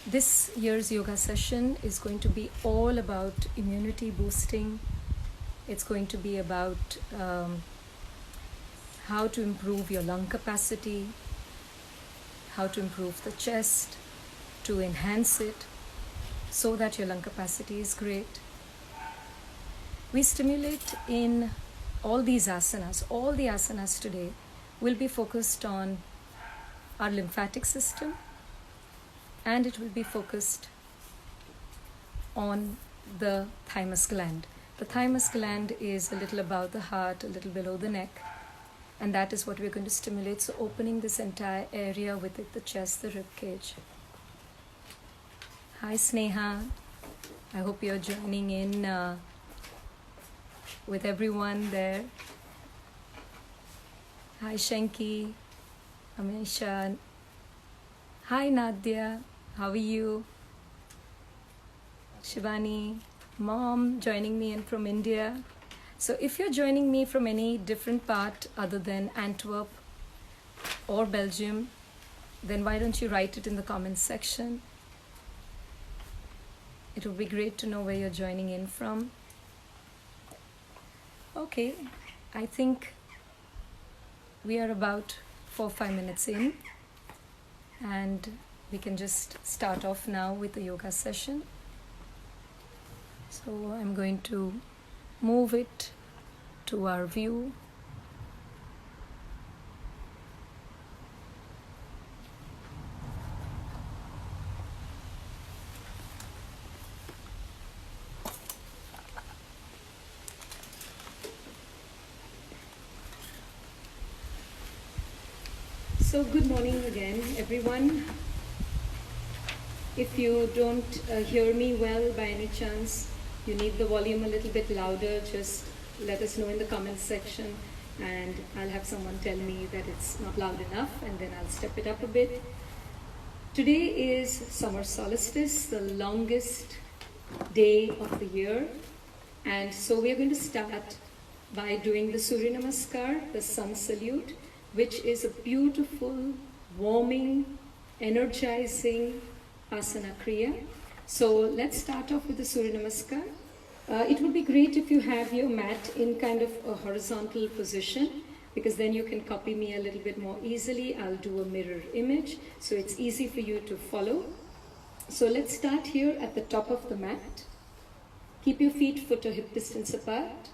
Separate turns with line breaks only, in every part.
This year's yoga session is going to be all about immunity boosting. It's going to be about how to improve your lung capacity, how to improve the chest, to enhance it so that your lung capacity is great. We stimulate in all these asanas. All the asanas today will be focused on our lymphatic system, and it will be focused on the thymus gland. The thymus gland is a little above the heart, a little below the neck, and that is what we're going to stimulate. So opening this entire area with it, the chest, the rib cage. Hi Sneha, I hope you're joining in with everyone there. Hi Shanky, Amisha. Hi Nadia, how are you? Shivani, mom joining me in from India. So if you're joining me from any different part other than Antwerp or Belgium, then why don't you write it in the comments section? It would be great to know where you're joining in from. Okay, I think we are about 4-5 minutes in, and we can just start off now with the yoga session. So I'm going to move it to our view. So good morning again, everyone. If you don't hear me well by any chance, you need the volume a little bit louder, just let us know in the comments section, and I'll have someone tell me that it's not loud enough, and then I'll step it up a bit. Today is summer solstice, the longest day of the year, and so we're going to start by doing the Surya Namaskar, the sun salute, which is a beautiful, warming, energizing asana kriya. So let's start off with the Surya Namaskar. It would be great if you have your mat in kind of a horizontal position, because then you can copy me a little bit more easily. I'll do a mirror image, so it's easy for you to follow. So let's start here at the top of the mat. Keep your feet foot to hip distance apart.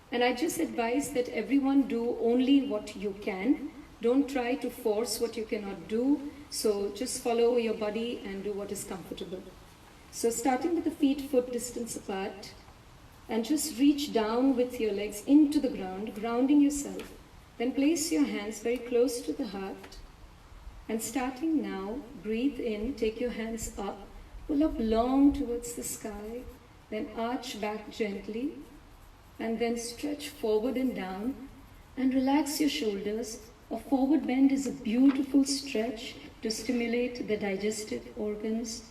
And I just advise that everyone do only what you can. Don't try to force what you cannot do. So just follow your body and do what is comfortable. So starting with the feet foot distance apart, and just reach down with your legs into the ground, grounding yourself. Then place your hands very close to the heart. And starting now, breathe in, take your hands up, pull up long towards the sky, then arch back gently, and then stretch forward and down, and relax your shoulders. A forward bend is a beautiful stretch to stimulate the digestive organs.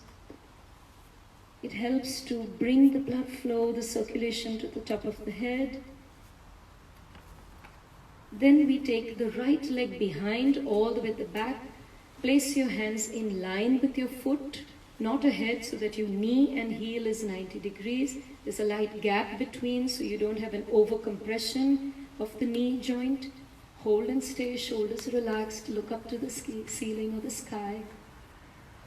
It helps to bring the blood flow, the circulation to the top of the head. Then we take the right leg behind, all the way at the back. Place your hands in line with your foot, not ahead, so that your knee and heel is 90 degrees. There's a light gap between, so you don't have an over-compression of the knee joint. Hold and stay, shoulders relaxed, look up to the ceiling or the sky.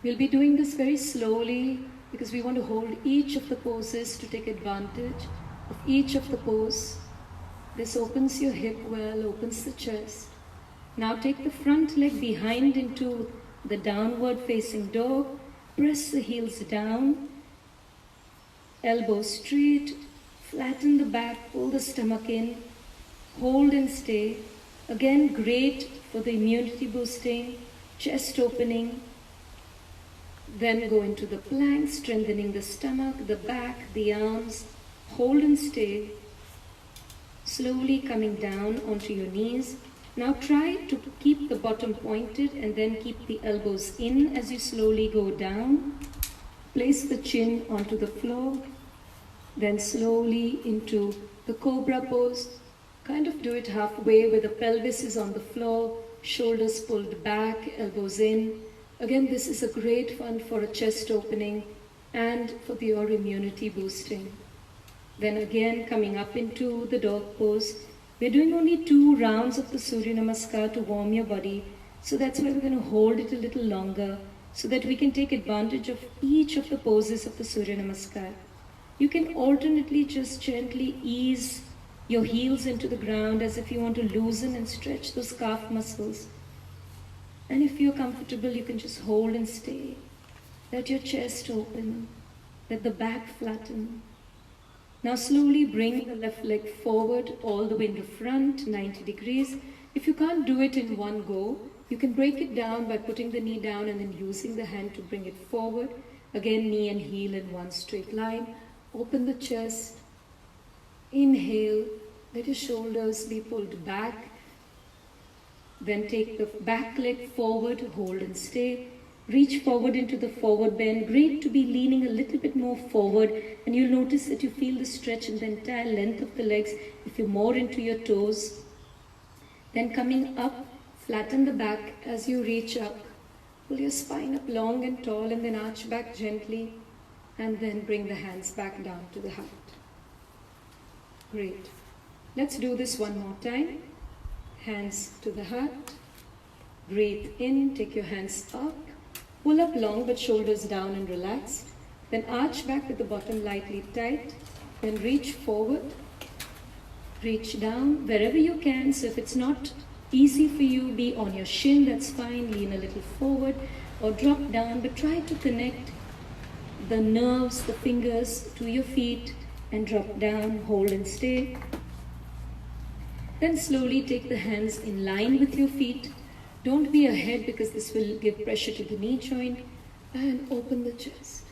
We'll be doing this very slowly, because we want to hold each of the poses to take advantage of each of the poses. This opens your hip well, opens the chest. Now take the front leg behind into the downward facing dog. Press the heels down, elbows straight, flatten the back, pull the stomach in, hold and stay. Again, great for the immunity boosting, chest opening. Then go into the plank, strengthening the stomach, the back, the arms. Hold and stay. Slowly coming down onto your knees. Now try to keep the bottom pointed and then keep the elbows in as you slowly go down. Place the chin onto the floor. Then slowly into the cobra pose. Kind of do it halfway where the pelvis is on the floor, shoulders pulled back, elbows in. Again, this is a great one for a chest opening and for your immunity boosting. Then again, coming up into the dog pose, we're doing only 2 rounds of the Surya Namaskar to warm your body. So that's why we're going to hold it a little longer so that we can take advantage of each of the poses of the Surya Namaskar. You can alternately just gently ease your heels into the ground as if you want to loosen and stretch those calf muscles. And if you're comfortable, you can just hold and stay. Let your chest open. Let the back flatten. Now slowly bring the left leg forward all the way in the front, 90 degrees. If you can't do it in one go, you can break it down by putting the knee down and then using the hand to bring it forward. Again, knee and heel in one straight line. Open the chest. Inhale. Let your shoulders be pulled back. Then take the back leg forward, hold and stay. Reach forward into the forward bend. Great to be leaning a little bit more forward, and you'll notice that you feel the stretch in the entire length of the legs if you're more into your toes. Then coming up, flatten the back as you reach up. Pull your spine up long and tall and then arch back gently, and then bring the hands back down to the heart. Great. Let's do this one more time. Hands to the heart. Breathe in, take your hands up. Pull up long but shoulders down and relaxed. Then arch back with the bottom lightly tight. Then reach forward. Reach down wherever you can. So if it's not easy for you, be on your shin, that's fine. Lean a little forward or drop down, but try to connect the nerves, the fingers to your feet and drop down, hold and stay. Then slowly take the hands in line with your feet. Don't be ahead because this will give pressure to the knee joint. And open the chest.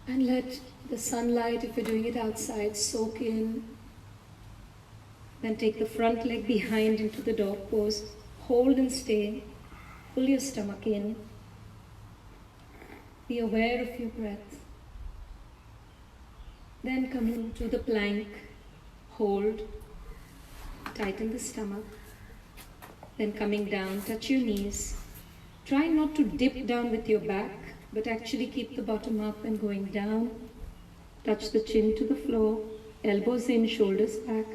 And let the sunlight, if you're doing it outside, soak in. Then take the front leg behind into the dog pose. Hold and stay. Pull your stomach in. Be aware of your breath. Then come into the plank. Hold. Tighten the stomach. Then coming down, touch your knees. Try not to dip down with your back, but actually keep the bottom up and going down. Touch the chin to the floor, elbows in, shoulders back.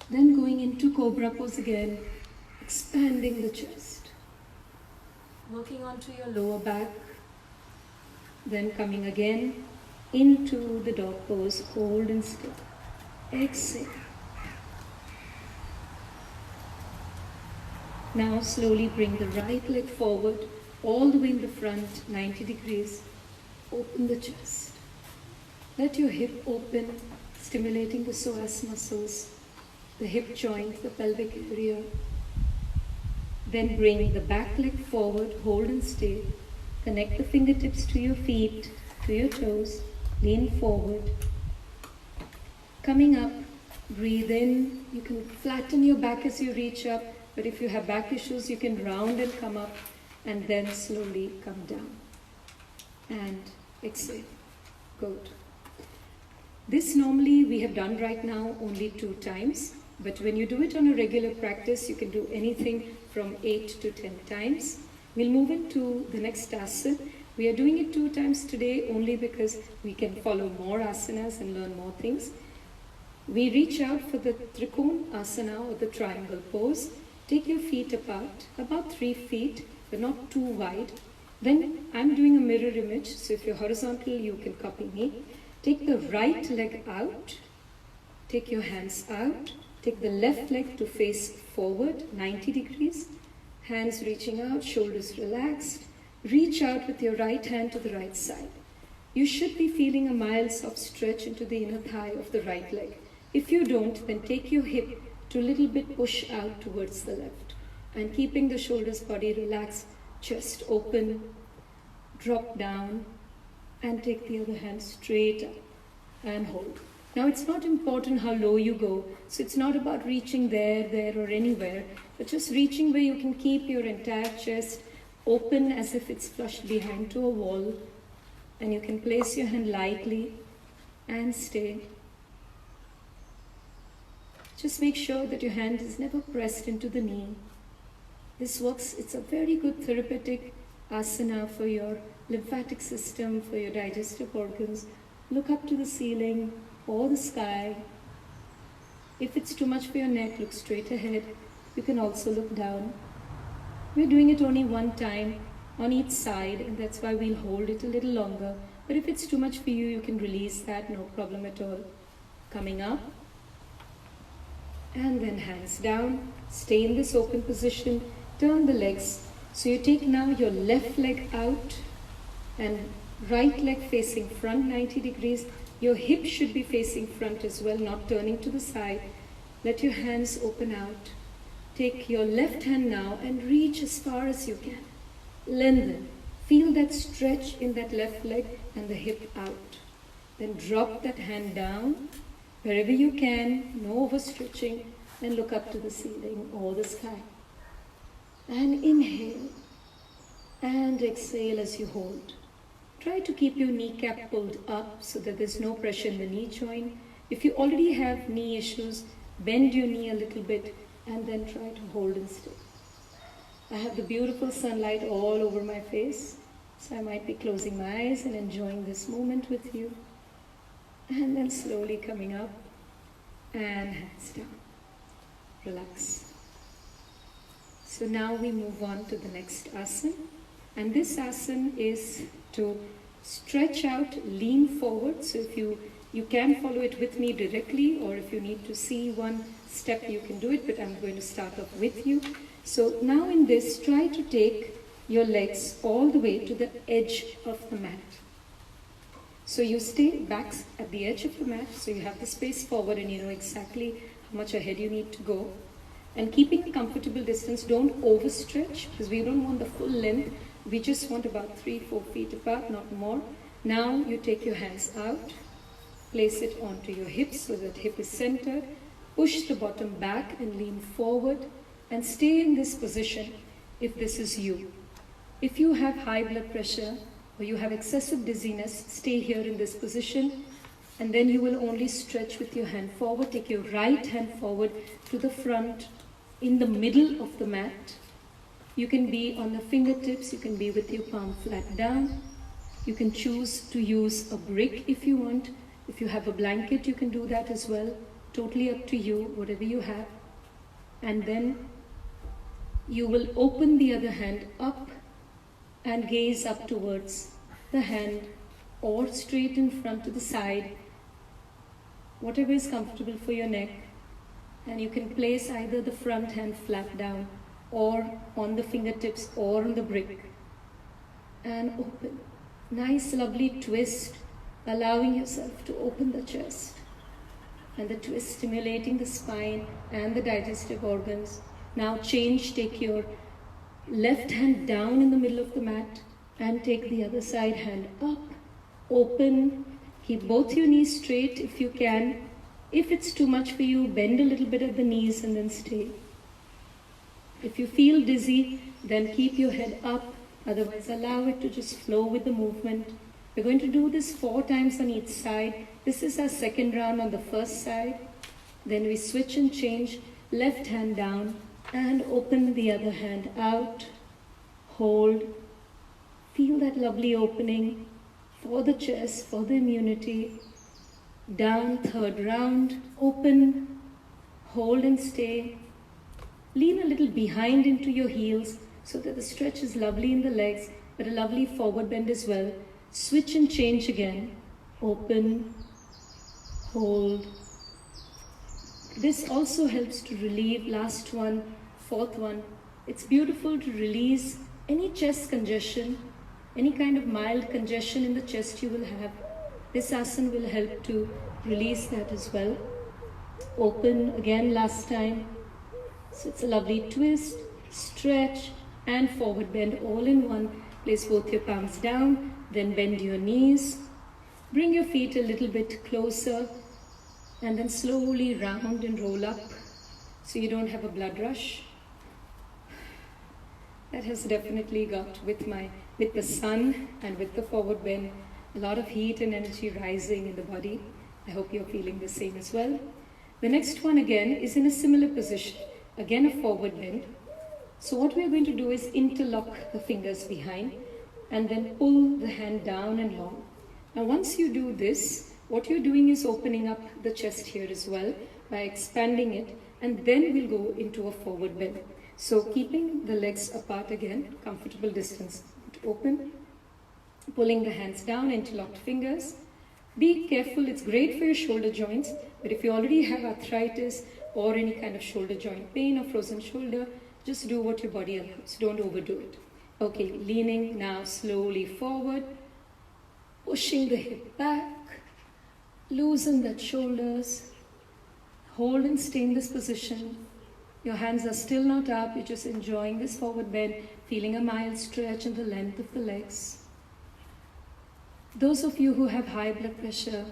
Then going into Cobra pose again, expanding the chest. Working onto your lower back. Then coming again into the dog pose, hold and stay. Exhale. Now slowly bring the right leg forward, all the way in the front, 90 degrees. Open the chest. Let your hip open, stimulating the psoas muscles, the hip joint, the pelvic area. Then bring the back leg forward, hold and stay. Connect the fingertips to your feet, to your toes. Lean forward. Coming up, breathe in. You can flatten your back as you reach up. But if you have back issues, you can round and come up and then slowly come down. And exhale. Good. This normally we have done right now only 2 times. But when you do it on a regular practice, you can do anything from 8 to 10 times. We'll move into the next asana. We are doing it 2 times today only because we can follow more asanas and learn more things. We reach out for the Trikona asana or the triangle pose. Take your feet apart, about 3 feet, but not too wide. Then I'm doing a mirror image, so if you're horizontal, you can copy me. Take the right leg out, take your hands out, take the left leg to face forward, 90 degrees. Hands reaching out, shoulders relaxed. Reach out with your right hand to the right side. You should be feeling a mild soft stretch into the inner thigh of the right leg. If you don't, then take your hip to a little bit push out towards the left. And keeping the shoulders, body relaxed, chest open, drop down, and take the other hand straight up and hold. Now it's not important how low you go, so it's not about reaching there or anywhere, but just reaching where you can keep your entire chest open as if it's flushed behind to a wall, and you can place your hand lightly and stay. Just make sure that your hand is never pressed into the knee. This works, it's a very good therapeutic asana for your lymphatic system, for your digestive organs. Look up to the ceiling or the sky. If it's too much for your neck, look straight ahead. You can also look down. We're doing it only one time on each side, and that's why we'll hold it a little longer. But if it's too much for you, you can release that, no problem at all. Coming up, and then hands down. Stay in this open position. Turn the legs. So you take now your left leg out and right leg facing front 90 degrees. Your hip should be facing front as well, not turning to the side. Let your hands open out. Take your left hand now and reach as far as you can. Lengthen. Feel that stretch in that left leg and the hip out. Then drop that hand down wherever you can, no overstretching, and look up to the ceiling or the sky. And inhale and exhale as you hold. Try to keep your kneecap pulled up so that there's no pressure in the knee joint. If you already have knee issues, bend your knee a little bit and then try to hold and stay. I have the beautiful sunlight all over my face, so I might be closing my eyes and enjoying this moment with you. And then slowly coming up and hands down. Relax. So now we move on to the next asana. And this asana is to stretch out, lean forward. So if you can follow it with me directly, or if you need to see one step, you can do it, but I'm going to start off with you. So now in this, try to take your legs all the way to the edge of the mat. So you stay back at the edge of the mat, so you have the space forward and you know exactly how much ahead you need to go. And keeping a comfortable distance, don't overstretch because we don't want the full length. We just want about 3-4 feet apart, not more. Now you take your hands out, place it onto your hips so that hip is centered. Push the bottom back and lean forward and stay in this position if this is you. If you have high blood pressure or you have excessive dizziness, stay here in this position, and then you will only stretch with your hand forward. Take your right hand forward to the front in the middle of the mat. You can be on the fingertips, you can be with your palm flat down. You can choose to use a brick if you want. If you have a blanket, you can do that as well. Totally up to you, whatever you have. And then you will open the other hand up and gaze up towards the hand or straight in front to the side, whatever is comfortable for your neck. And you can place either the front hand flat down or on the fingertips or on the brick. And open. Nice lovely twist, allowing yourself to open the chest. And the twist stimulating the spine and the digestive organs. Now change, take your left hand down in the middle of the mat and take the other side hand up, open, keep both your knees straight if you can. If it's too much for you, bend a little bit at the knees and then stay. If you feel dizzy, then keep your head up, otherwise allow it to just flow with the movement. We're going to do this 4 times on each side. This is our second round on the first side. Then we switch and change, left hand down, and open the other hand out, hold, feel that lovely opening for the chest, for the immunity, down, third round, open, hold and stay, lean a little behind into your heels so that the stretch is lovely in the legs, but a lovely forward bend as well, switch and change again, open, hold. This also helps to relieve, last one, 4th one, it's beautiful to release any chest congestion, any kind of mild congestion in the chest you will have. This asana will help to release that as well. Open again last time. So it's a lovely twist, stretch and forward bend all in one. Place both your palms down, then bend your knees. Bring your feet a little bit closer and then slowly round and roll up so you don't have a blood rush. That has definitely got with the sun and with the forward bend, a lot of heat and energy rising in the body. I hope you're feeling the same as well. The next one again is in a similar position. Again a forward bend. So what we are going to do is interlock the fingers behind and then pull the hand down and long. Now once you do this, what you're doing is opening up the chest here as well by expanding it, and then we'll go into a forward bend. So keeping the legs apart again, comfortable distance to open, pulling the hands down, interlocked fingers. Be careful, it's great for your shoulder joints, but if you already have arthritis or any kind of shoulder joint pain or frozen shoulder, just do what your body allows, don't overdo it. Okay, leaning now slowly forward, pushing the hip back, loosen that shoulders, hold and stay in this position. Your hands are still not up, you're just enjoying this forward bend, feeling a mild stretch in the length of the legs. Those of you who have high blood pressure,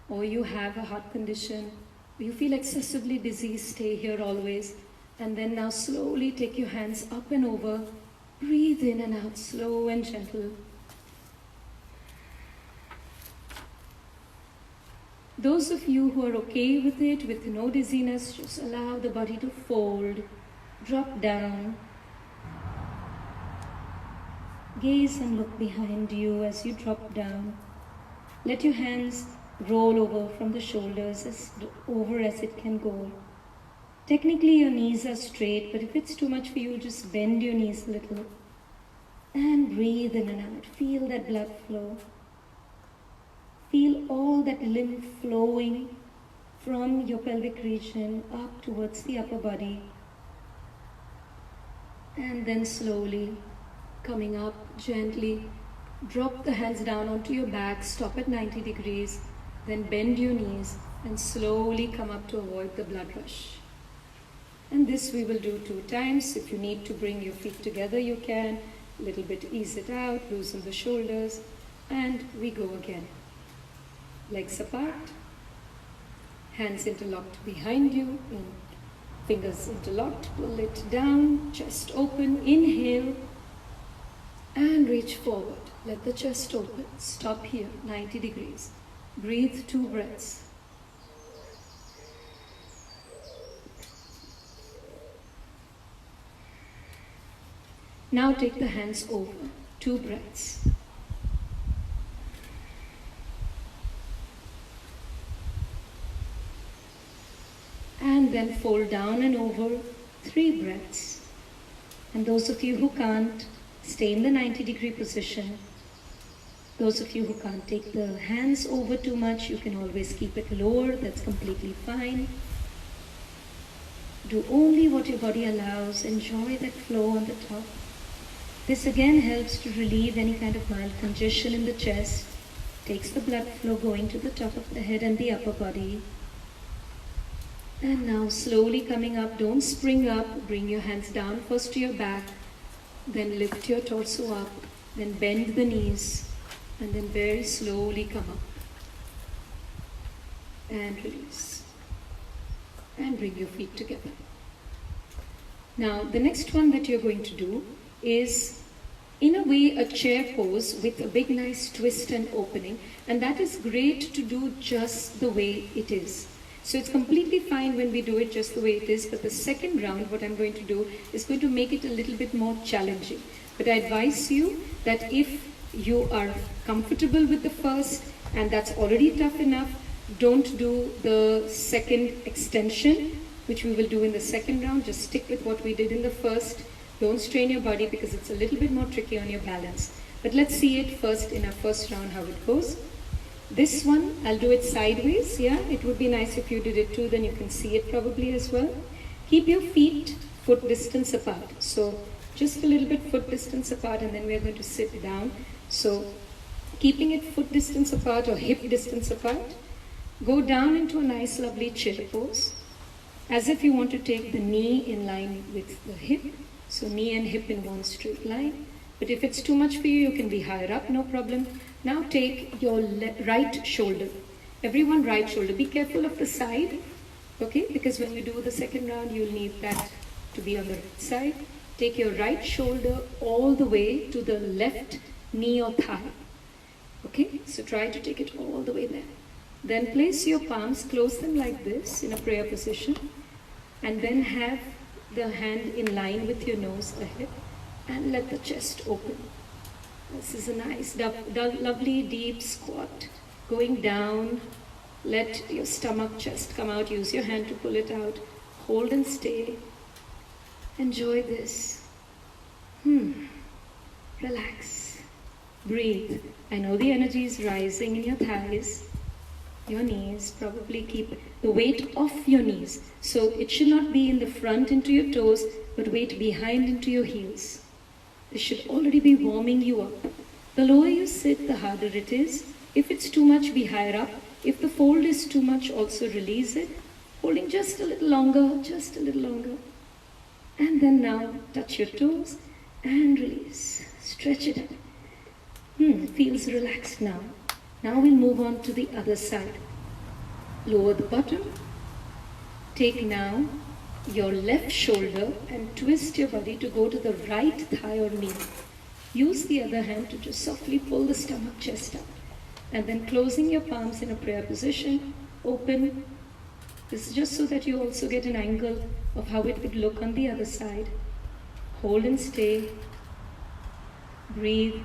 or you have a heart condition, or you feel excessively dizzy, stay here always. And then now slowly take your hands up and over, breathe in and out, slow and gentle. Those of you who are okay with it, with no dizziness, just allow the body to fold, drop down. Gaze and look behind you as you drop down. Let your hands roll over from the shoulders as over as it can go. Technically your knees are straight, but if it's too much for you, just bend your knees a little. And breathe in and out. Feel that blood flow. Feel all that lymph flowing from your pelvic region up towards the upper body. And then slowly coming up gently, drop the hands down onto your back, stop at 90 degrees, then bend your knees and slowly come up to avoid the blood rush. And this we will do 2 times. If you need to bring your feet together, you can. A little bit ease it out, loosen the shoulders, and we go again. Legs apart, hands interlocked behind you, fingers interlocked, pull it down, chest open, inhale, and reach forward. Let the chest open, stop here, 90 degrees. Breathe 2 breaths. Now take the hands over, 2 breaths. And then fold down and over, 3 breaths. And those of you who can't, stay in the 90-degree position. Those of you who can't take the hands over too much, you can always keep it lower, that's completely fine. Do only what your body allows, enjoy that flow on the top. This again helps to relieve any kind of mild congestion in the chest, takes the blood flow going to the top of the head and the upper body. And now slowly coming up, don't spring up, bring your hands down first to your back, then lift your torso up, then bend the knees, and then very slowly come up. And release. And bring your feet together. Now the next one that you're going to do is in a way a chair pose with a big nice twist and opening, and that is great to do just the way it is. So it's completely fine when we do it just the way it is, but the second round what I'm going to do is going to make it a little bit more challenging. But I advise you that if you are comfortable with the first and that's already tough enough, don't do the second extension, which we will do in the second round. Just stick with what we did in the first. Don't strain your body because it's a little bit more tricky on your balance. But let's see it first in our first round how it goes. This one, I'll do it sideways, yeah? It would be nice if you did it too, then you can see it probably as well. Keep your feet foot distance apart. So just a little bit foot distance apart, and then we're going to sit down. So keeping it foot distance apart or hip distance apart, go down into a nice lovely chair pose, as if you want to take the knee in line with the hip. So knee and hip in one straight line. But if it's too much for you, you can be higher up, no problem. Now take your right shoulder. Everyone right shoulder. Be careful of the side, okay? Because when you do the second round, you'll need that to be on the right side. Take your right shoulder all the way to the left knee or thigh. Okay? So try to take it all the way there. Then place your palms, close them like this in a prayer position. And then have the hand in line with your nose ahead and let the chest open. This is a nice, lovely deep squat. Going down, let your stomach chest come out. Use your hand to pull it out. Hold and stay. Enjoy this. Relax. Breathe. I know the energy is rising in your thighs, your knees. Probably keep the weight off your knees. So it should not be in the front into your toes, but weight behind into your heels. This should already be warming you up. The lower you sit, the harder it is. If it's too much, be higher up. If the fold is too much, also release it. Holding just a little longer, just a little longer. And then now, touch your toes and release. Stretch it up. Feels relaxed now. Now we'll move on to the other side. Lower the bottom. Take now your left shoulder and twist your body to go to the right thigh or knee. Use the other hand to just softly pull the stomach chest up. And then closing your palms in a prayer position, open. This is just so that you also get an angle of how it would look on the other side. Hold and stay. Breathe.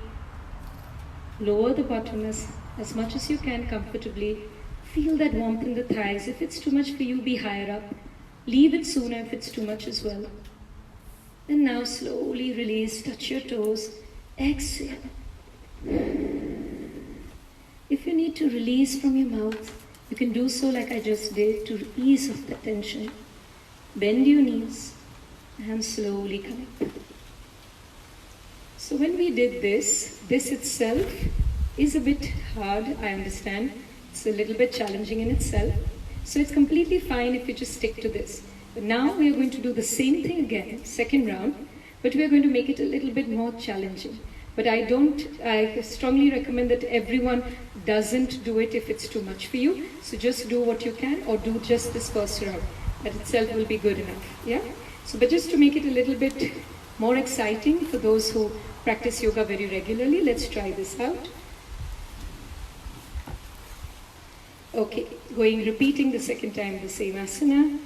Lower the bottom as much as you can comfortably. Feel that warmth in the thighs. If it's too much for you, be higher up. Leave it sooner if it's too much as well. And now slowly release. Touch your toes. Exhale. If you need to release from your mouth, you can do so like I just did to ease off the tension. Bend your knees and slowly connect. So when we did this itself is a bit hard, I understand. It's a little bit challenging in itself. So it's completely fine if you just stick to this. But now we are going to do the same thing again, second round, but we are going to make it a little bit more challenging. But I strongly recommend that everyone doesn't do it if it's too much for you. So just do what you can or do just this first round. That itself will be good enough. Yeah? So, but just to make it a little bit more exciting for those who practice yoga very regularly, let's try this out. Okay, repeating the second time the same asana.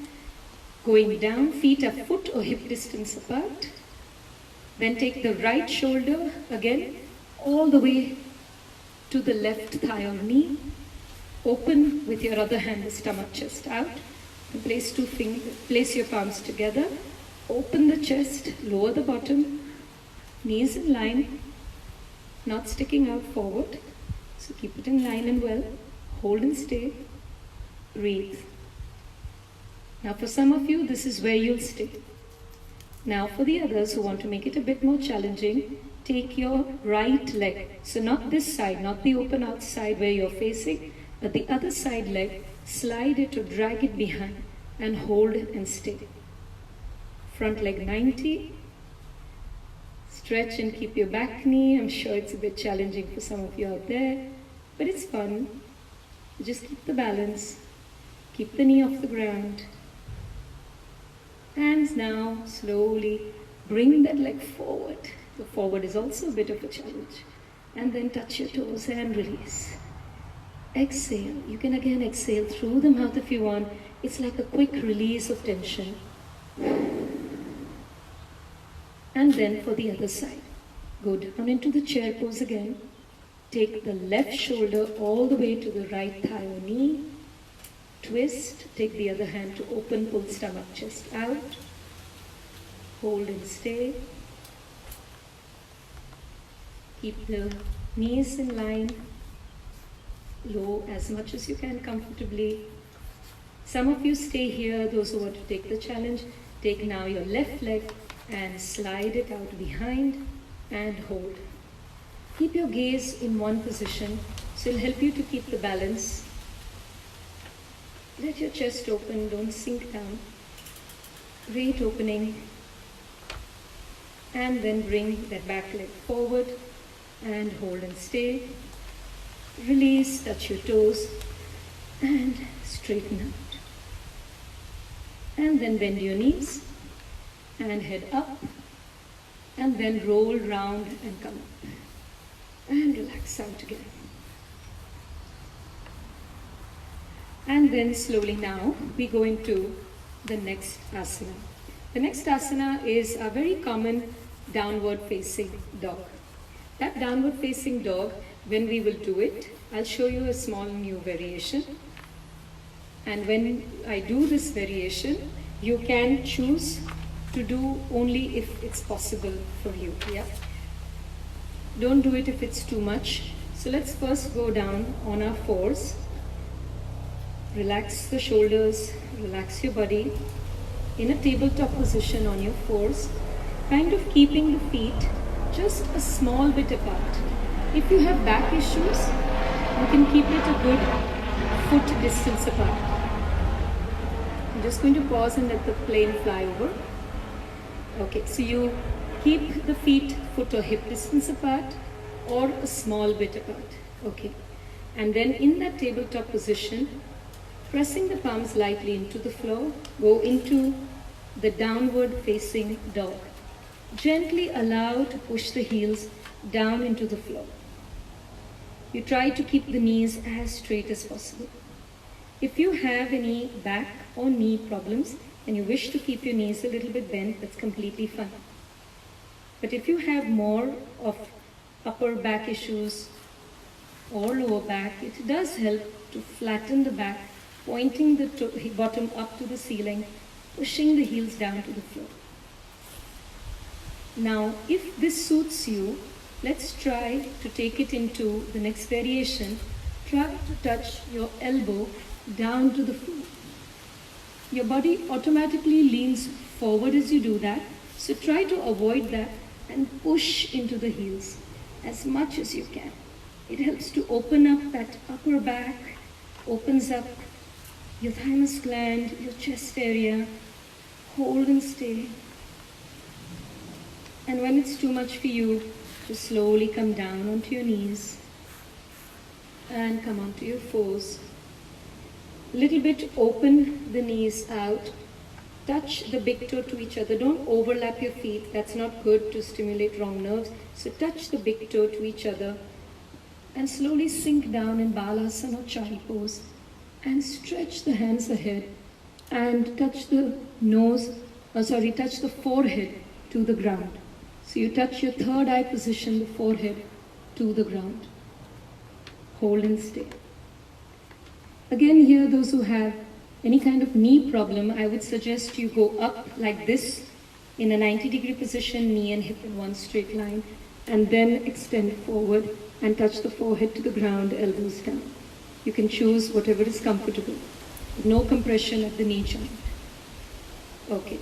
Going down, feet are foot or hip distance apart. Then take the right shoulder again all the way to the left thigh or knee. Open with your other hand the stomach chest out. And place your palms together. Open the chest, lower the bottom, knees in line, not sticking out forward. So keep it in line and well. Hold and stay. Breathe. Now for some of you, this is where you'll stay. Now for the others who want to make it a bit more challenging, take your right leg. So not this side, not the open outside where you're facing, but the other side leg, slide it or drag it behind and hold and stay. Front leg 90. Stretch and keep your back knee. I'm sure it's a bit challenging for some of you out there, but it's fun. Just keep the balance. Keep the knee off the ground. Hands now, slowly bring that leg forward. The forward is also a bit of a challenge. And then touch your toes and release. Exhale. You can again exhale through the mouth if you want. It's like a quick release of tension. And then for the other side. Go down into the chair pose again. Take the left shoulder all the way to the right thigh or knee. Twist. Take the other hand to open, pull stomach chest out. Hold and stay. Keep the knees in line. Low as much as you can comfortably. Some of you stay here, those who want to take the challenge. Take now your left leg and slide it out behind and hold. Keep your gaze in one position, so it'll help you to keep the balance. Let your chest open, don't sink down. Great opening. And then bring that back leg forward and hold and stay. Release, touch your toes and straighten out. And then bend your knees and head up and then roll round and come up. And relax out again. And then slowly now we go into the next asana. The next asana is a very common downward facing dog. That downward facing dog, when we will do it, I'll show you a small new variation. And when I do this variation, you can choose to do only if it's possible for you. Yeah? Don't do it if it's too much. So let's first go down on our fours. Relax the shoulders, relax your body in a tabletop position on your fours, kind of keeping the feet just a small bit apart. If you have back issues, you can keep it a good foot distance apart. I'm just going to pause and let the plane fly over. Okay, so you keep the feet foot or hip distance apart or a small bit apart. Okay, and then in that tabletop position, pressing the palms lightly into the floor, go into the downward facing dog. Gently allow to push the heels down into the floor. You try to keep the knees as straight as possible. If you have any back or knee problems and you wish to keep your knees a little bit bent, that's completely fine. But if you have more of upper back issues or lower back, it does help to flatten the back, pointing the bottom up to the ceiling, pushing the heels down to the floor. Now, if this suits you, let's try to take it into the next variation. Try to touch your elbow down to the floor. Your body automatically leans forward as you do that, so try to avoid that and push into the heels as much as you can. It helps to open up that upper back, opens up your thymus gland, your chest area. Hold and stay. And when it's too much for you, just slowly come down onto your knees and come onto your fours. A little bit open the knees out. Touch the big toe to each other. Don't overlap your feet. That's not good to stimulate wrong nerves. So touch the big toe to each other and slowly sink down in Balasana or Chai pose and stretch the hands ahead and touch the touch the forehead to the ground. So you touch your third eye position, the forehead to the ground. Hold and stay. Again here, those who have any kind of knee problem, I would suggest you go up like this in a 90-degree position, knee and hip in one straight line, and then extend forward and touch the forehead to the ground, elbows down. You can choose whatever is comfortable. No compression at the knee joint. Okay.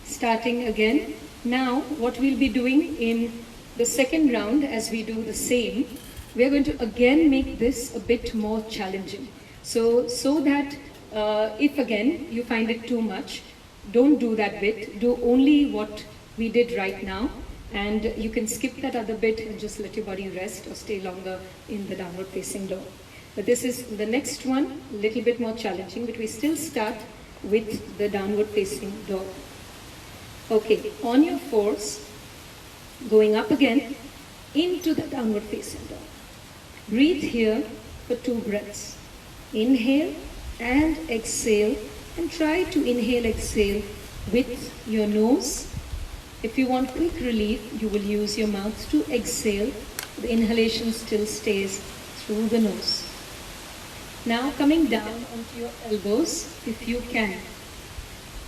Starting again. Now, what we'll be doing in the second round, as we do the same, we're going to again make this a bit more challenging. So that if again you find it too much, don't do that bit. Do only what we did right now, and you can skip that other bit and just let your body rest or stay longer in the downward facing dog. But this is the next one, a little bit more challenging, but we still start with the downward facing dog. Okay, on your fours, going up again into the downward facing dog. Breathe here for 2 breaths. Inhale and exhale, and try to inhale, exhale with your nose. If you want quick relief, you will use your mouth to exhale. The inhalation still stays through the nose. Now coming down onto your elbows, if you can.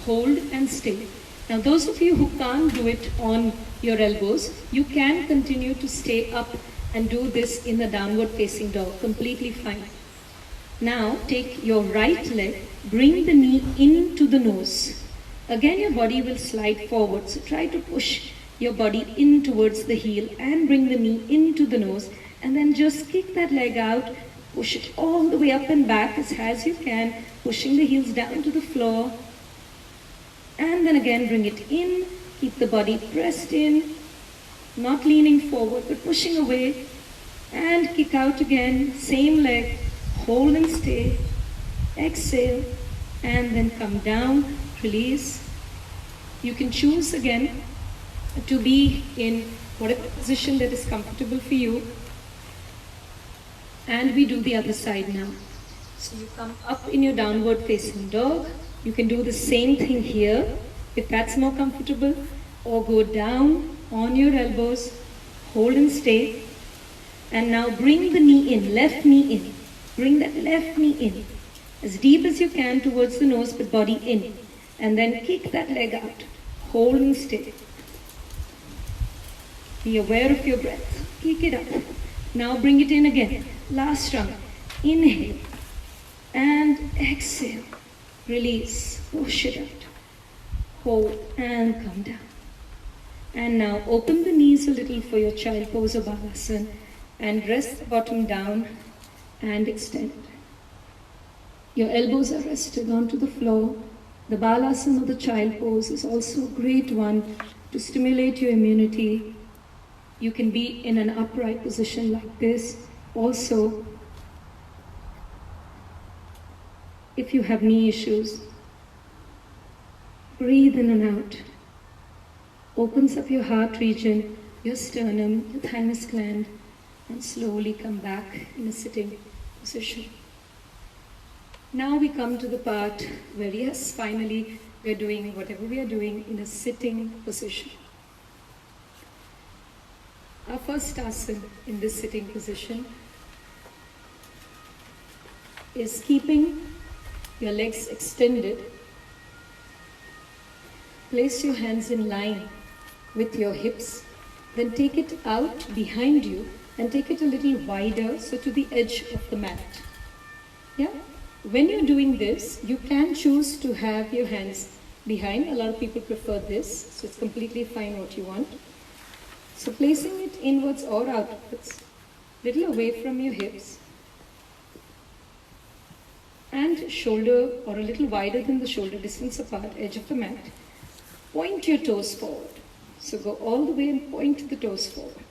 Hold and stay. Now those of you who can't do it on your elbows, you can continue to stay up and do this in the downward facing dog, completely fine. Now take your right leg, bring the knee into the nose. Again your body will slide forward, so try to push your body in towards the heel and bring the knee into the nose, and then just kick that leg out, push it all the way up and back as high as you can, pushing the heels down to the floor. And then again bring it in, keep the body pressed in, not leaning forward but pushing away, and kick out again, same leg, hold and stay, exhale, and then come down, release. You can choose again to be in whatever position that is comfortable for you. And we do the other side now. So you come up in your downward facing dog. You can do the same thing here. if that's more comfortable, or go down on your elbows, hold and stay. And now bring the knee in, left knee in. Bring that left knee in, as deep as you can towards the nose, but body in. And then kick that leg out. Hold and stay. Be aware of your breath. Kick it up. Now bring it in again. Last round. Inhale. And exhale. Release. Push it out. Hold and come down. And now open the knees a little for your child pose or balasana. And rest the bottom down and extend. Your elbows are rested onto the floor. The balasana or the child pose is also a great one to stimulate your immunity. You can be in an upright position like this. Also, if you have knee issues, breathe in and out. Opens up your heart region, your sternum, your thymus gland, and slowly come back in a sitting position. Now we come to the part where, yes, finally we are doing whatever we are doing in a sitting position. Our first asana in this sitting position is keeping your legs extended. Place your hands in line with your hips, then take it out behind you and take it a little wider, so to the edge of the mat. Yeah? When you're doing this, you can choose to have your hands behind. A lot of people prefer this, so it's completely fine what you want. So placing it inwards or outwards, little away from your hips, and shoulder or a little wider than the shoulder distance apart, edge of the mat. Point your toes forward. So go all the way and point the toes forward.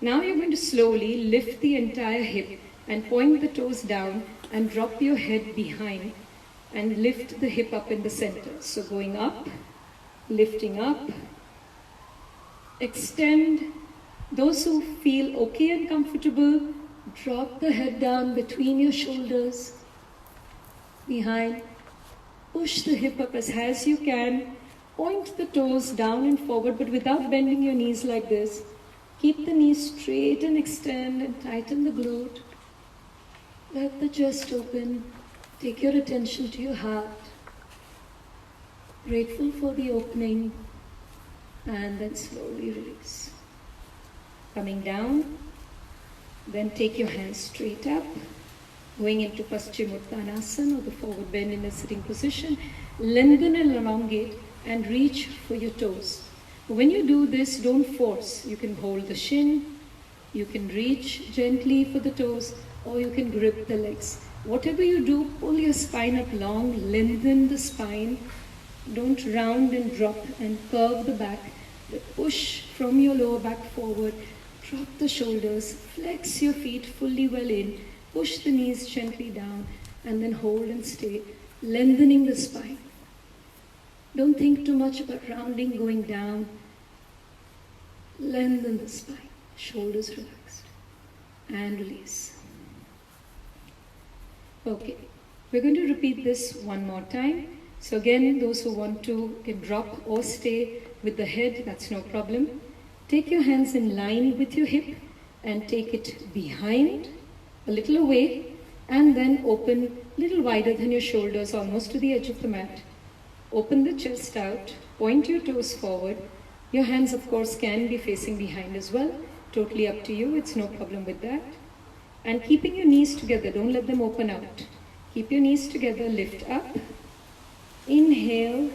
Now you're going to slowly lift the entire hip and point the toes down and drop your head behind and lift the hip up in the center. So going up, lifting up, extend. Those who feel okay and comfortable, drop the head down between your shoulders, behind. Push the hip up as high as you can. Point the toes down and forward, but without bending your knees like this. Keep the knees straight and extend and tighten the glute. Let the chest open. Take your attention to your heart. Grateful for the opening. And then slowly release. Coming down. Then take your hands straight up. Going into Paschimottanasana, or the forward bend in a sitting position. Lengthen and elongate and reach for your toes. When you do this, don't force. You can hold the shin, you can reach gently for the toes, or you can grip the legs. Whatever you do, pull your spine up long, lengthen the spine. Don't round and drop and curve the back, but push from your lower back forward. Drop the shoulders, flex your feet fully well in, push the knees gently down, and then hold and stay, lengthening the spine. Don't think too much about rounding, going down. Lengthen the spine, shoulders relaxed, and release. Okay, we're going to repeat this one more time. So again, those who want to can drop or stay with the head, that's no problem. Take your hands in line with your hip and take it behind, a little away, and then open a little wider than your shoulders, almost to the edge of the mat. Open the chest out, point your toes forward. Your hands, of course, can be facing behind as well. Totally up to you, it's no problem with that. And keeping your knees together, don't let them open out. Keep your knees together, lift up. Inhale.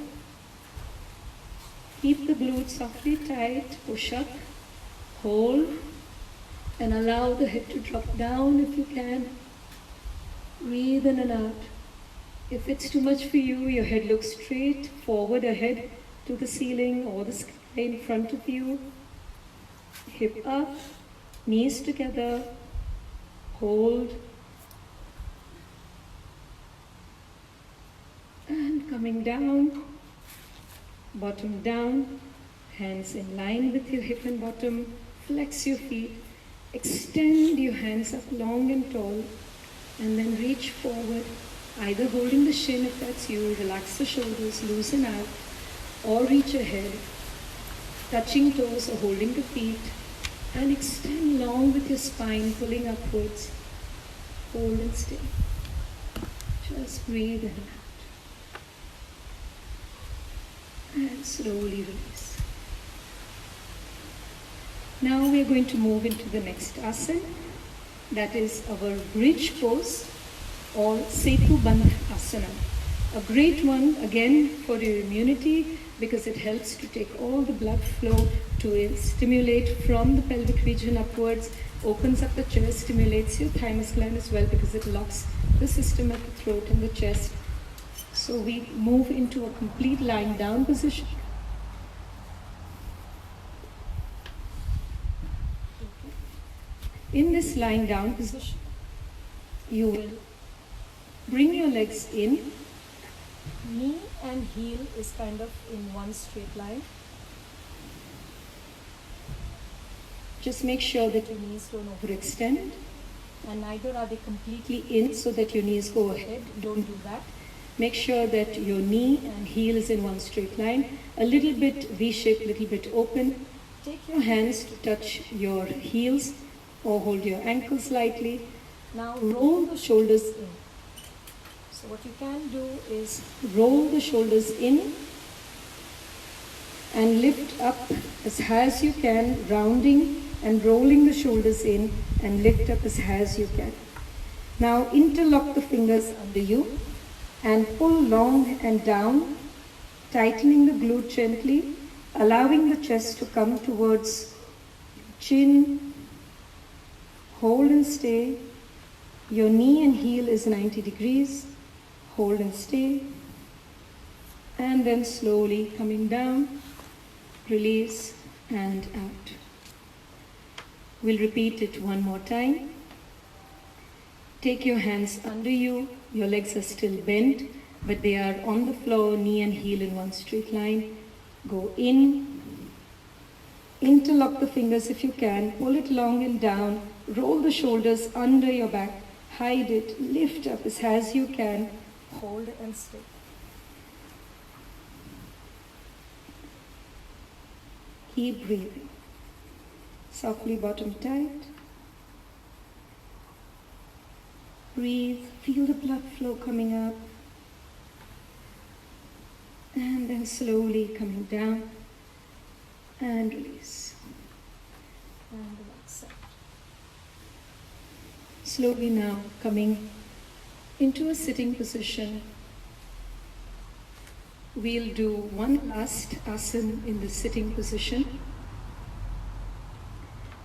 Keep the glutes softly tight, push up, hold, and allow the head to drop down if you can. Breathe in and out. If it's too much for you, your head looks straight forward ahead to the ceiling or the sky in front of you. Hip up, knees together, hold, and coming down, bottom down, hands in line with your hip and bottom, flex your feet, extend your hands up long and tall, and then reach forward, either holding the shin if that's you, relax the shoulders, loosen out, or reach ahead, touching toes or holding the feet, and extend long with your spine, pulling upwards. Hold and stay. Just breathe in and out. And slowly release. Now we are going to move into the next asana. That is our bridge pose or Setu Bandh Asana. A great one again for your immunity because it helps to take all the blood flow to stimulate from the pelvic region upwards, opens up the chest, stimulates your thymus gland as well because it locks the system at the throat and the chest. So we move into a complete lying down position. In this lying down position, you will bring your legs in. Knee and heel is kind of in one straight line. Just make sure that your knees don't overextend and neither are they completely in so that your knees go ahead. Don't do that. Make sure that your knee and heel is in one straight line. A little bit V-shaped, little bit open. Take your hands to touch your heels or hold your ankles lightly. Now roll the shoulders in. So what you can do is roll the shoulders in and lift up as high as you can, rounding and rolling the shoulders in and lift up as high as you can. Now interlock the fingers under you and pull long and down, tightening the glute gently, allowing the chest to come towards chin. Hold and stay. Your knee and heel is 90 degrees. Hold and stay. And then slowly coming down, release and out. We'll repeat it one more time. Take your hands under you. Your legs are still bent, but they are on the floor, knee and heel in one straight line. Go in. Interlock the fingers if you can. Pull it long and down. Roll the shoulders under your back. Hide it. Lift up as high as you can. Hold and stay. Keep breathing. Softly bottom tight. Breathe. Feel the blood flow coming up. And then slowly coming down. And release. And relax out. Slowly now coming into a sitting position. We'll do one last asana in the sitting position,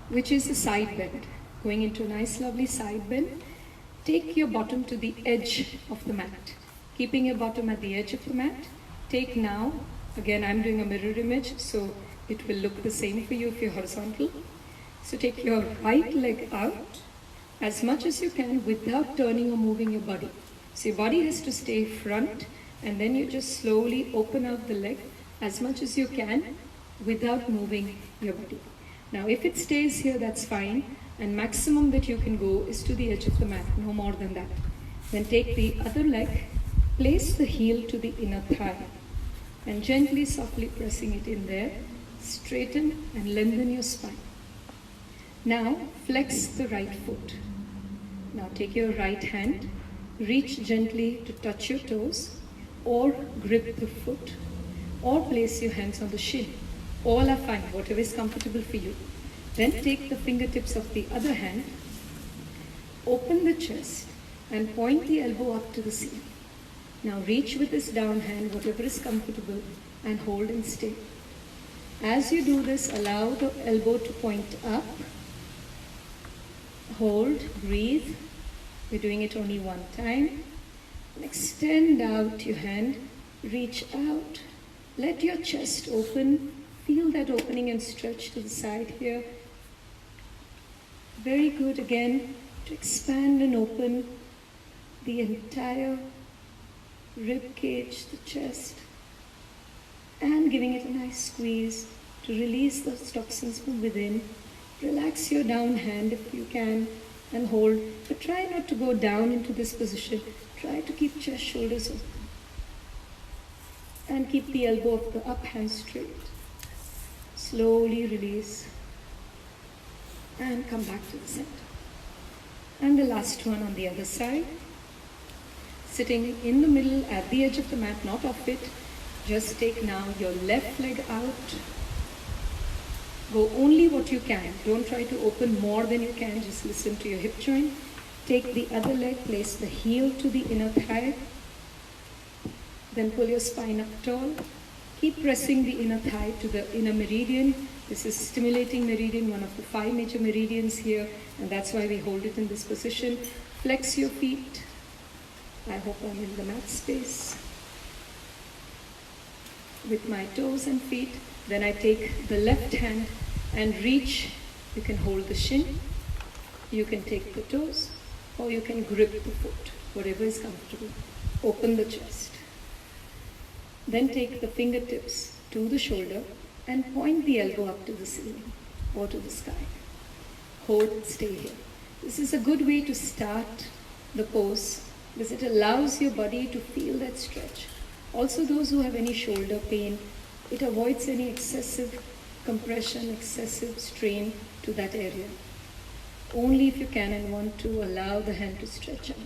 which is a side bend. Going into a nice lovely side bend. Take your bottom to the edge of the mat. Keeping your bottom at the edge of the mat. Take now, again I'm doing a mirror image, so it will look the same for you if you're horizontal. So take your right leg out as much as you can without turning or moving your body. So your body has to stay front, and then you just slowly open out the leg as much as you can without moving your body. Now if it stays here, that's fine, and maximum that you can go is to the edge of the mat, no more than that. Then take the other leg, place the heel to the inner thigh, and gently, softly pressing it in there, straighten and lengthen your spine. Now flex the right foot. Now take your right hand, reach gently to touch your toes, or grip the foot, or place your hands on the shin. All are fine, whatever is comfortable for you. Then take the fingertips of the other hand, open the chest, and point the elbow up to the ceiling. Now reach with this down hand, whatever is comfortable, and hold and stay. As you do this, allow the elbow to point up. Hold, breathe. We're doing it only one time. And extend out your hand, reach out. Let your chest open. Feel that opening and stretch to the side here. Very good again to expand and open the entire rib cage, the chest, and giving it a nice squeeze to release those toxins from within. Relax your down hand if you can and hold, but try not to go down into this position. Try to keep chest, shoulders open. And keep the elbow of the up hand straight. Slowly release. And come back to the center. And the last one on the other side. Sitting in the middle at the edge of the mat, not off it. Just take now your left leg out. Go only what you can. Don't try to open more than you can. Just listen to your hip joint. Take the other leg, place the heel to the inner thigh. Then pull your spine up tall. Keep pressing the inner thigh to the inner meridian. This is stimulating meridian, one of the 5 major meridians here, and that's why we hold it in this position. Flex your feet. I hope I'm in the mat space. With my toes and feet, then I take the left hand and reach. You can hold the shin, you can take the toes, or you can grip the foot, whatever is comfortable. Open the chest. Then take the fingertips to the shoulder and point the elbow up to the ceiling or to the sky. Hold, stay here. This is a good way to start the pose because it allows your body to feel that stretch. Also, those who have any shoulder pain, it avoids any excessive compression, excessive strain to that area. Only if you can and want to allow the hand to stretch out.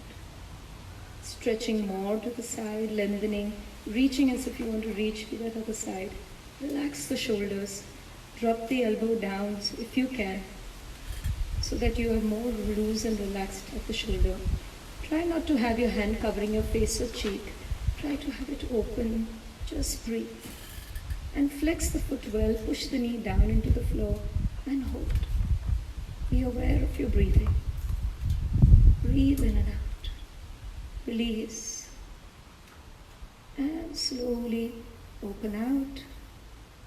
Stretching more to the side, lengthening, reaching as if you want to reach to that other side. Relax the shoulders, drop the elbow down if you can, so that you are more loose and relaxed at the shoulder. Try not to have your hand covering your face or cheek. Try to have it open, just breathe. And flex the foot well, push the knee down into the floor and hold. Be aware of your breathing. Breathe in and out. Release. And slowly open out,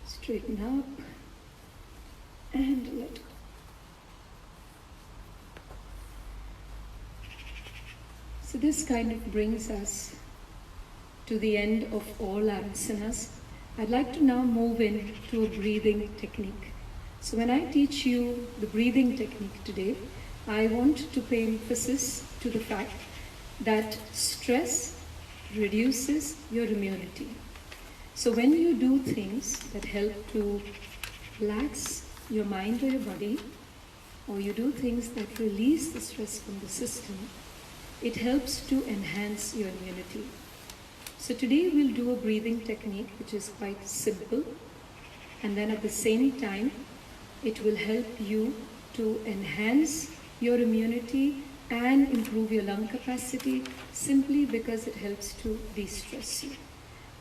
straighten up, and let go. So this kind of brings us to the end of all our asanas. I'd like to now move into a breathing technique. So when I teach you the breathing technique today, I want to pay emphasis to the fact that stress reduces your immunity. So when you do things that help to relax your mind or your body, or you do things that release the stress from the system, it helps to enhance your immunity. So today we'll do a breathing technique which is quite simple, and then at the same time it will help you to enhance your immunity and improve your lung capacity simply because it helps to de-stress you.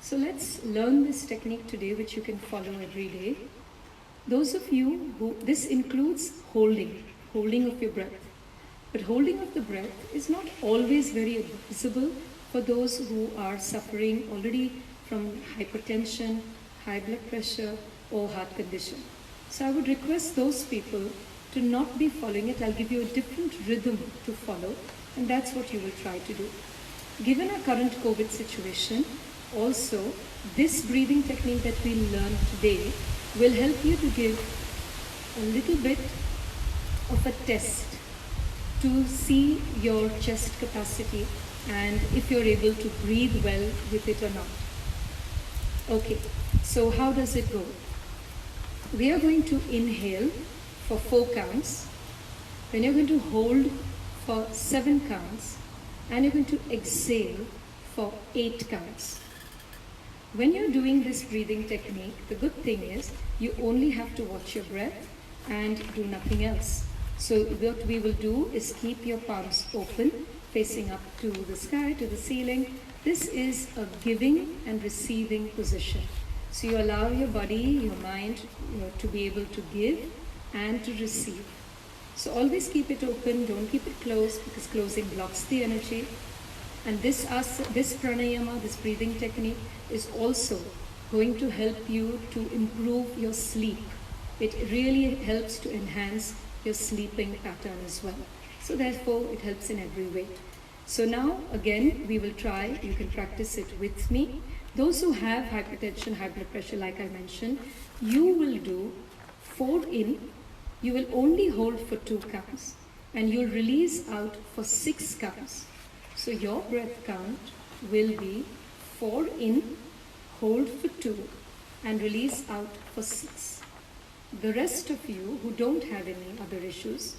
So let's learn this technique today, which you can follow every day. Those of you who, this includes holding of your breath. But holding of the breath is not always very visible for those who are suffering already from hypertension, high blood pressure, or heart condition. So I would request those people to not be following it. I'll give you a different rhythm to follow, and that's what you will try to do. Given our current COVID situation, also this breathing technique that we learn today will help you to give a little bit of a test to see your chest capacity and if you're able to breathe well with it or not. Okay, so how does it go? We are going to inhale for 4 counts, then you're going to hold for 7 counts, and you're going to exhale for 8 counts. When you're doing this breathing technique, the good thing is you only have to watch your breath and do nothing else. So what we will do is keep your palms open, facing up to the sky, to the ceiling. This is a giving and receiving position. So you allow your body, your mind, to be able to give and to receive. So always keep it open, don't keep it closed, because closing blocks the energy. And this pranayama, this breathing technique, is also going to help you to improve your sleep. It really helps to enhance your sleeping pattern as well. So therefore, it helps in every way. So now, again, we will try, you can practice it with me. Those who have hypertension, high blood pressure, like I mentioned, you will do 4 in, you will only hold for 2 counts, and you'll release out for 6 counts. So your breath count will be 4 in, hold for 2, and release out for 6. The rest of you who don't have any other issues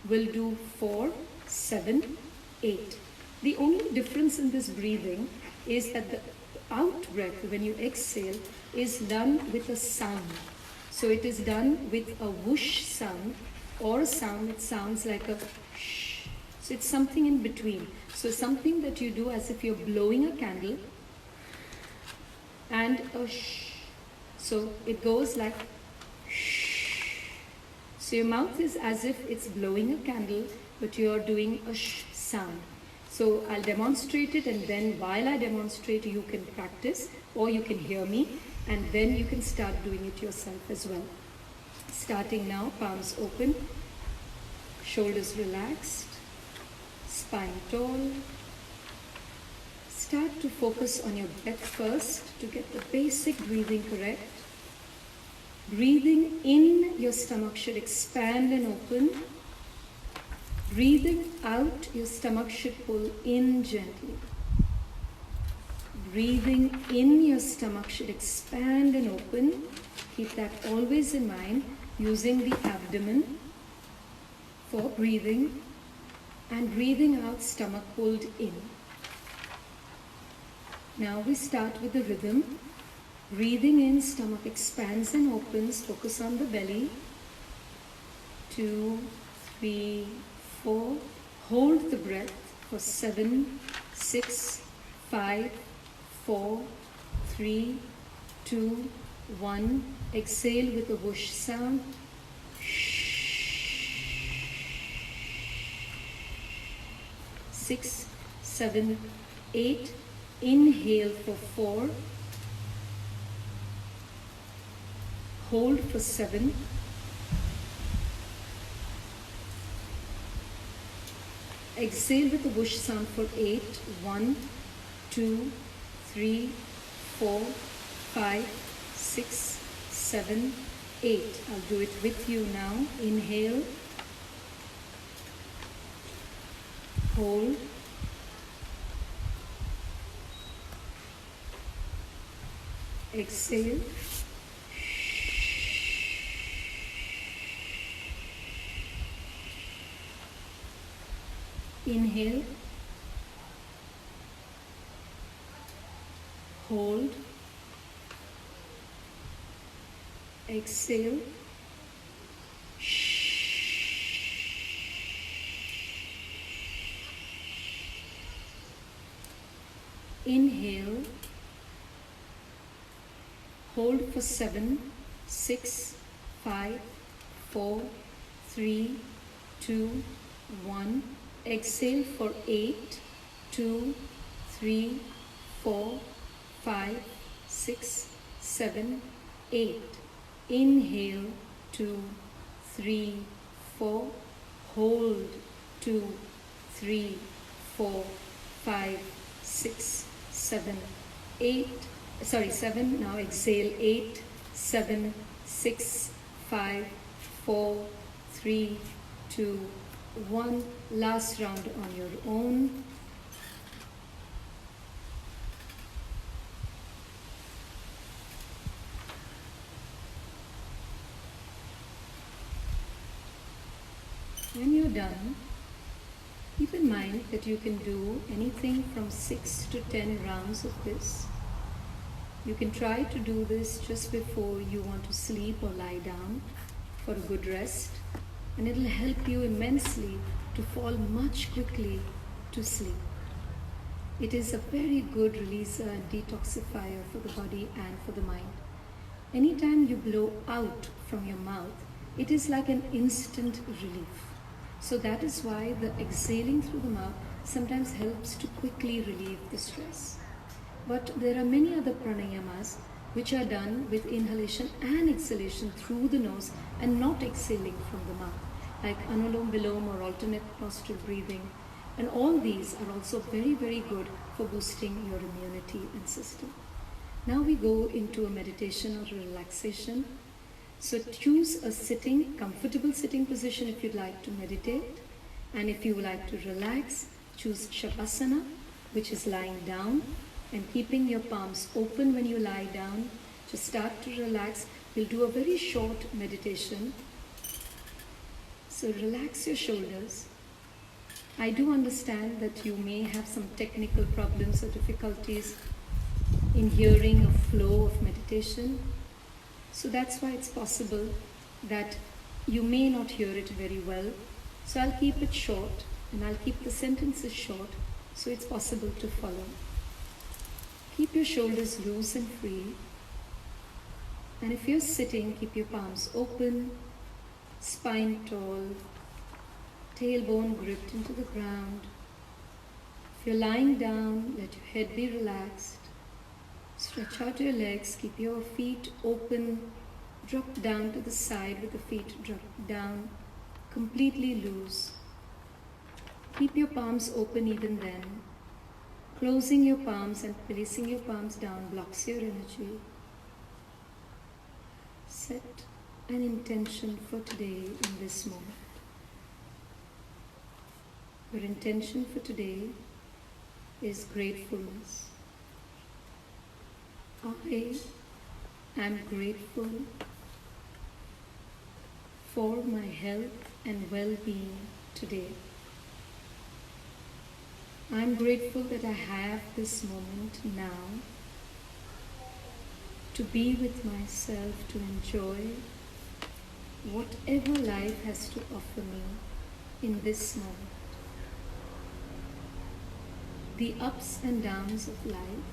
will do 4, 7, 8. The only difference in this breathing is that the out breath, when you exhale, is done with a sound. So it is done with a whoosh sound or a sound that sounds like a shh. So it's something in between. So something that you do as if you're blowing a candle and a shh. So it goes like shh. So your mouth is as if it's blowing a candle, but you're doing a shh sound. So I'll demonstrate it, and then while I demonstrate, you can practice or you can hear me, and then you can start doing it yourself as well. Starting now, palms open, shoulders relaxed, spine tall. Start to focus on your breath first to get the basic breathing correct. Breathing in, your stomach should expand and open. Breathing out, your stomach should pull in gently. Breathing in, your stomach should expand and open. Keep that always in mind, using the abdomen for breathing, and breathing out, stomach pulled in. Now we start with the rhythm. Breathing in, stomach expands and opens. Focus on the belly. 2, 3, 4. Hold the breath for 7, 6, 5, 4, 3, 2, 1. Exhale with a whoosh sound. 6, 7, 8. Inhale for 4. Hold for 7. Exhale with a whoosh sound for 8. 1, 2, 3, 4, 5, 6, 7, 8. I'll do it with you now. Inhale. Hold. Exhale. Inhale. Hold. Exhale. Inhale. Hold for 7, 6, 5, 4, 3, 2, 1. Exhale for 8, 2, 3, 4, 5, 6, 7, 8. Inhale, 2, 3, 4. Hold, 2, 3, 4, 5, 6, 7, 8. 7. Now exhale. 8, 7, 6, 5, 4, 3, 2, 1. Last round on your own. When you're done, keep in mind that you can do anything from 6 to 10 rounds of this. You can try to do this just before you want to sleep or lie down for a good rest, and it'll help you immensely to fall much quickly to sleep. It is a very good releaser and detoxifier for the body and for the mind. Anytime you blow out from your mouth, it is like an instant relief. So that is why the exhaling through the mouth sometimes helps to quickly relieve the stress. But there are many other pranayamas which are done with inhalation and exhalation through the nose and not exhaling from the mouth, like Anulom Vilom or alternate nostril breathing. And all these are also very, very good for boosting your immunity and system. Now we go into a meditation or relaxation. So choose a comfortable sitting position if you'd like to meditate. And if you would like to relax, choose Shavasana, which is lying down. and keeping your palms open when you lie down. Just start to relax. We'll do a very short meditation. So relax your shoulders. I do understand that you may have some technical problems or difficulties in hearing a flow of meditation. So that's why it's possible that you may not hear it very well. So I'll keep it short and I'll keep the sentences short so it's possible to follow. Keep your shoulders loose and free. And if you're sitting, keep your palms open, spine tall, tailbone gripped into the ground. If you're lying down, let your head be relaxed. Stretch out your legs, keep your feet open, drop down to the side with the feet dropped down, completely loose. Keep your palms open even then. Closing your palms and placing your palms down blocks your energy. Set an intention for today in this moment. Your intention for today is gratefulness. I am grateful for my health and well-being today. I am grateful that I have this moment now to be with myself, to enjoy whatever life has to offer me in this moment. The ups and downs of life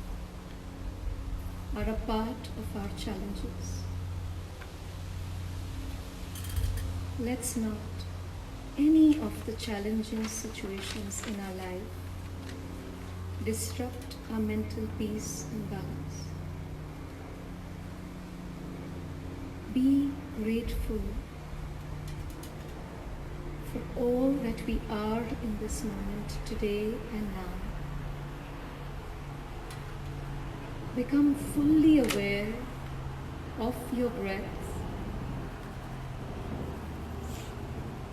are a part of our challenges. Let's not any of the challenging situations in our life disrupt our mental peace and balance. Be grateful for all that we are in this moment, today and now. Become fully aware of your breath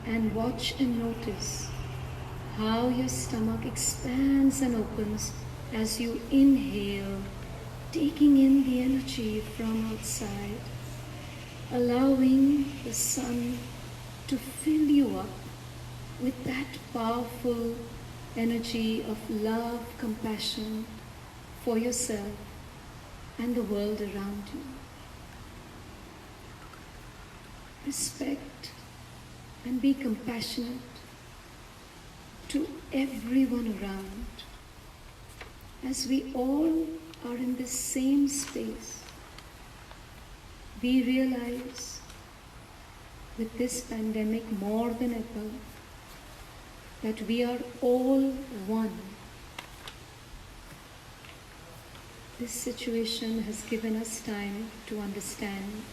and watch and notice how your stomach expands and opens as you inhale, taking in the energy from outside, allowing the sun to fill you up with that powerful energy of love, compassion for yourself and the world around you. Respect and be compassionate to everyone around. As we all are in this same space, we realize with this pandemic more than ever that we are all one. This situation has given us time to understand,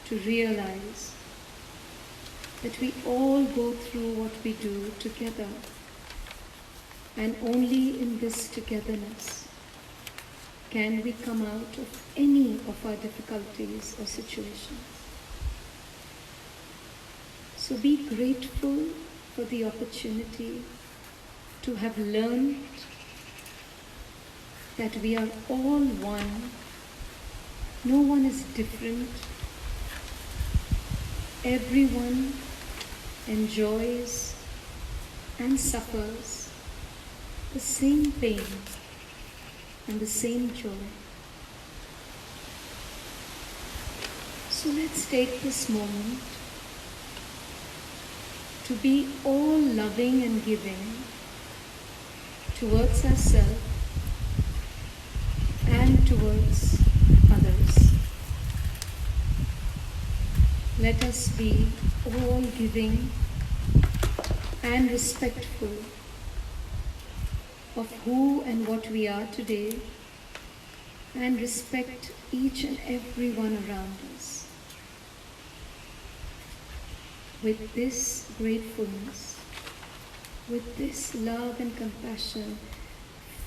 to realize that we all go through what we do together, and only in this togetherness can we come out of any of our difficulties or situations. So be grateful for the opportunity to have learned that we are all one. No one is different. Everyone enjoys and suffers the same pain and the same joy. So let's take this moment to be all loving and giving towards ourselves and towards others. Let us be all giving and respectful of who and what we are today, and respect each and every one around us. With this gratefulness, with this love and compassion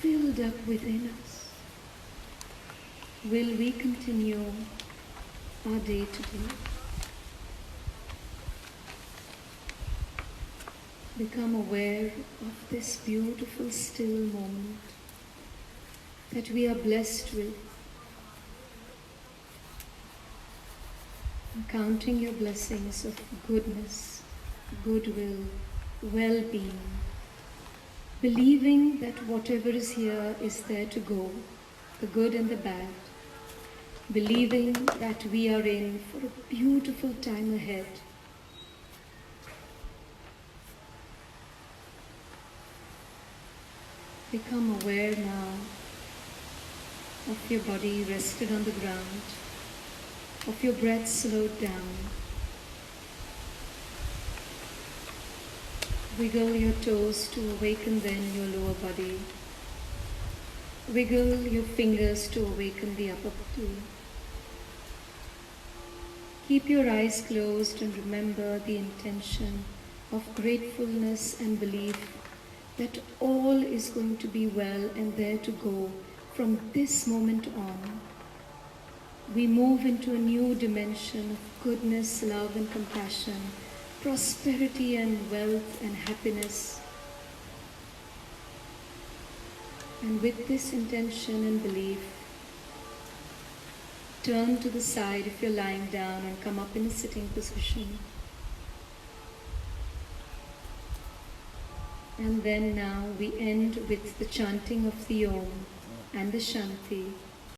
filled up within us, will we continue our day today. Become aware of this beautiful still moment, that we are blessed with. And counting your blessings of goodness, goodwill, well-being, believing that whatever is here is there to go, the good and the bad, believing that we are in for a beautiful time ahead. Become aware now of your body rested on the ground, of your breath slowed down. Wiggle your toes to awaken then your lower body. Wiggle your fingers to awaken the upper body. Keep your eyes closed and remember the intention of gratefulness and belief that all is going to be well and there to go from this moment on. We move into a new dimension of goodness, love and compassion, prosperity and wealth and happiness. And with this intention and belief, turn to the side if you're lying down and come up in a sitting position. And then now we end with the chanting of the Om and the Shanti.